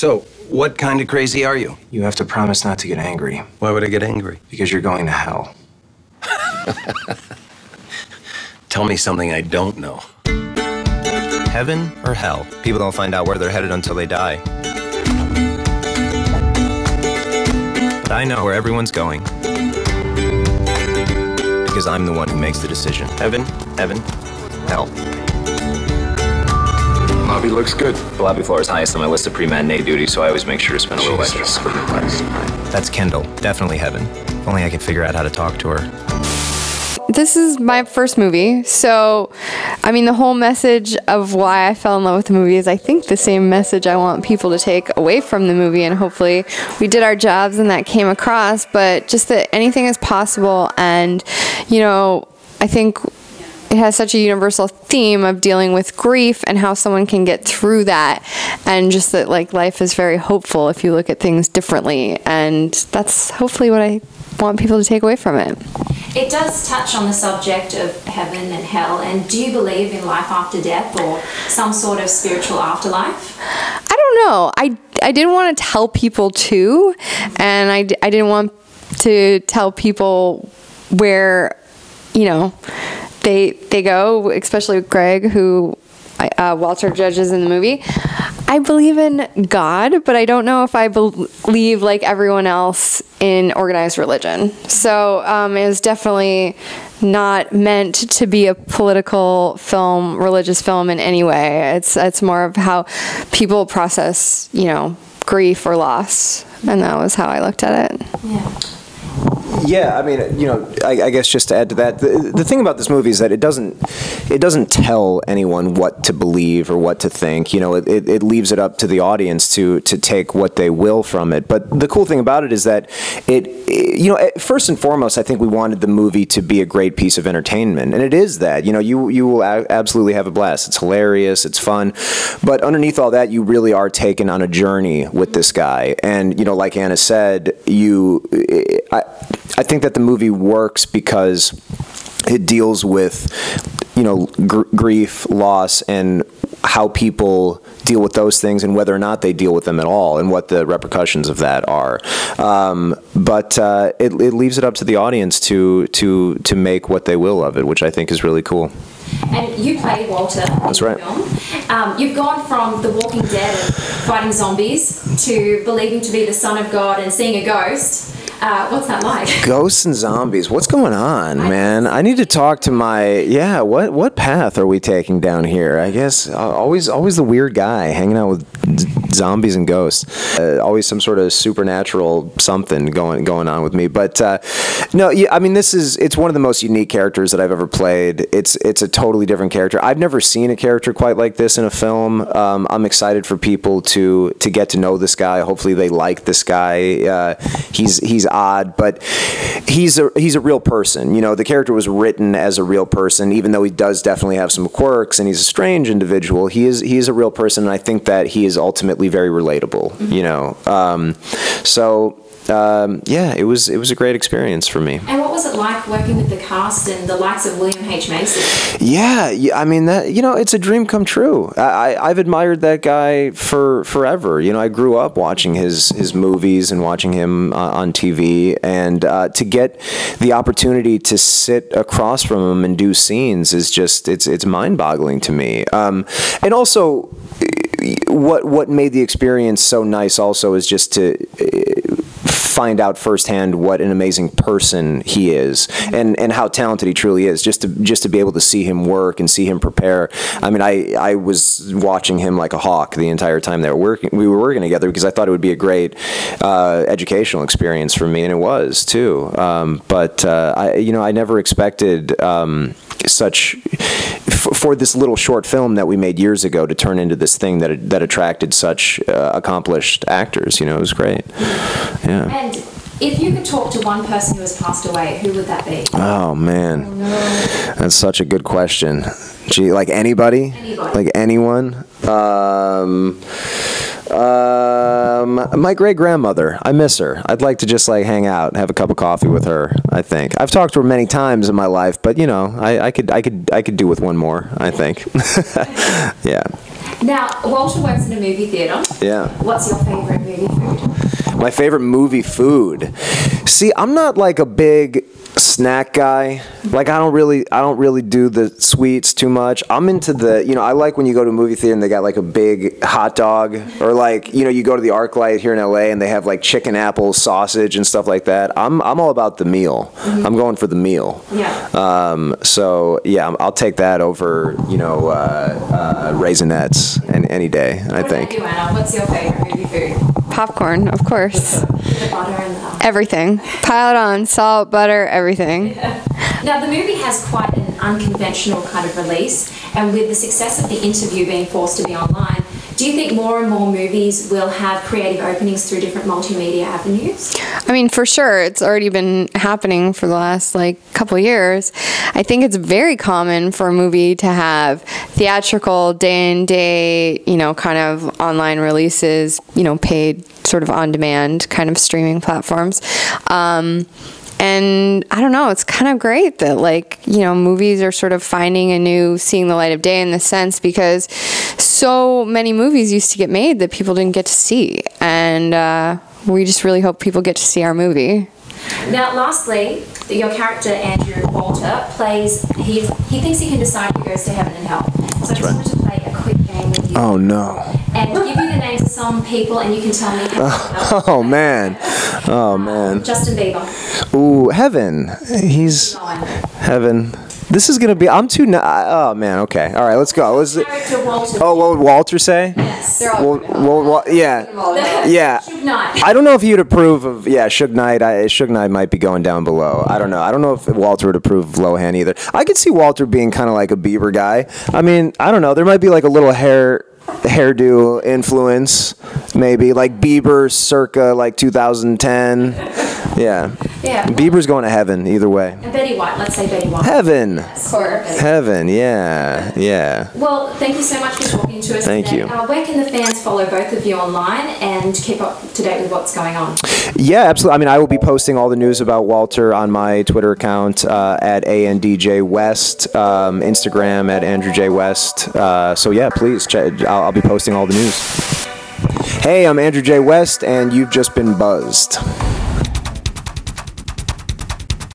So, what kind of crazy are you? You have to promise not to get angry. Why would I get angry? Because you're going to hell. Tell me something I don't know. Heaven or hell? People don't find out where they're headed until they die. But I know where everyone's going. Because I'm the one who makes the decision. Heaven, hell. Lobby looks good. The lobby floor is highest on my list of pre-matinee duty, so I always make sure to spend a little extra. That's Kendall. Definitely heaven. If only I could figure out how to talk to her. This is my first movie, so, I mean, the whole message of why I fell in love with the movie is, I think, the same message I want people to take away from the movie, and hopefully we did our jobs and that came across, but just that anything is possible, and, you know, I think it has such a universal theme of dealing with grief and how someone can get through that, and just that, like, life is very hopeful if you look at things differently, and that's hopefully what I want people to take away from it. It does touch on the subject of heaven and hell, and do you believe in life after death or some sort of spiritual afterlife? I don't know. I didn't want to tell people to, and I didn't want to tell people where, you know, they go, especially Greg, who Walter judges in the movie. I believe in God, but I don't know if I believe, like everyone else, in organized religion. So it was definitely not meant to be a political film, religious film in any way. It's more of how people process, you know, grief or loss, and that was how I looked at it. Yeah. Yeah, I mean, you know, I guess just to add to that, the thing about this movie is that it doesn't tell anyone what to believe or what to think. You know, it leaves it up to the audience to take what they will from it. But the cool thing about it is that you know, first and foremost, I think we wanted the movie to be a great piece of entertainment, and it is that. You know, you will absolutely have a blast. It's hilarious, it's fun, but underneath all that, you really are taken on a journey with this guy. And you know, like Anna said, I think that the movie works because it deals with, you know, grief, loss, and how people deal with those things and whether or not they deal with them at all and what the repercussions of that are. But it leaves it up to the audience to make what they will of it, which I think is really cool. And you play Walter in the film. You've gone from The Walking Dead and fighting zombies to believing to be the son of God and seeing a ghost. What's that like? Ghosts and zombies. What's going on, man? I need to talk to my what path are we taking down here? I guess always the weird guy hanging out with zombies and ghosts. Always some sort of supernatural something going on with me. But no, yeah, I mean, it's one of the most unique characters that I've ever played. It's a totally different character. I've never seen a character quite like this in a film. I'm excited for people to get to know this guy. Hopefully they like this guy. He's odd, but he's a real person. You know, the character was written as a real person, even though he does definitely have some quirks and he's a strange individual. He is a real person, and I think that he is ultimately very relatable. Mm-hmm. You know, yeah, it was a great experience for me. And what was it like working with the cast and the likes of William H. Macy? Yeah, I mean, that, you know, it's a dream come true. I've admired that guy for forever. You know, I grew up watching his movies and watching him on TV, and to get the opportunity to sit across from him and do scenes is just it's mind-boggling to me. And also, what made the experience so nice also is just to find out firsthand what an amazing person he is, and how talented he truly is. Just to be able to see him work and see him prepare. I mean, I was watching him like a hawk the entire time we were working together, because I thought it would be a great educational experience for me, and it was too. But I never expected such for this little short film that we made years ago to turn into this thing that attracted such accomplished actors. You know, it was great. Yeah. And if you could talk to one person who has passed away, who would that be? Oh man, oh, no. That's such a good question. Gee, like anybody? Like anyone? My great-grandmother. I miss her. I'd like to just like hang out and have a cup of coffee with her, I think. I've talked to her many times in my life, but you know, I could do with one more, I think. Yeah. Now, Walter works in a movie theatre. Yeah. What's your favourite movie food? My favorite movie food. See, I'm not like a big snack guy. Like I don't really do the sweets too much. I'm into the, I like when you go to a movie theater and they got like a big hot dog, or like, you go to the ArcLight here in LA and they have like chicken, apple, sausage and stuff like that. I'm all about the meal. Mm-hmm. I'm going for the meal. Yeah. So yeah, I'll take that over, Raisinets any day, I think. What about you, Anna? What's your favorite movie food? Popcorn, of course. The butter and the... Everything. Pile it on, salt, butter, everything. Now, the movie has quite an unconventional kind of release, and with the success of The Interview being forced to be online, do you think more and more movies will have creative openings through different multimedia avenues? I mean, for sure. It's already been happening for the last, couple years. I think it's very common for a movie to have theatrical, day-and-day, kind of online releases, paid sort of on-demand kind of streaming platforms. And I don't know, it's kind of great that movies are sort of seeing the light of day in this sense, because so many movies used to get made that people didn't get to see. And we just really hope people get to see our movie. Now, lastly, your character, Andrew Walter, he thinks he can decide who goes to heaven and hell. So I just wanted to play a quick game with you. Oh, no. And give you the names of some people, and you can tell me how. Oh, man. Oh, man. Justin Bieber. Ooh, heaven. He's... Heaven. This is going to be... I'm too... oh, man. Okay. All right, let's go. Character Walter. Oh, what would Walter say? Yes. They're all yeah. Yeah. Suge Knight. I don't know if he'd approve of... Yeah, Suge Knight. Suge Knight might be going down below. I don't know. I don't know if Walter would approve of Lohan either. I could see Walter being kind of like a Bieber guy. I mean, I don't know. There might be like a little hairdo influence, maybe like Bieber circa 2010. Yeah. Yeah. Bieber's going to heaven either way. And Betty White. Let's say Betty White. Heaven. Of course. Heaven. Yeah. Well, thank you so much for talking to us Thank today. you. Where can the fans follow both of you online and keep up to date with what's going on? Yeah, absolutely. I mean, I will be posting all the news about Walter on my Twitter account at ANDJWest, Instagram at AndrewJWest. So yeah, please check. I'll be posting all the news. Hey, I'm Andrew J. West, and you've just been buzzed.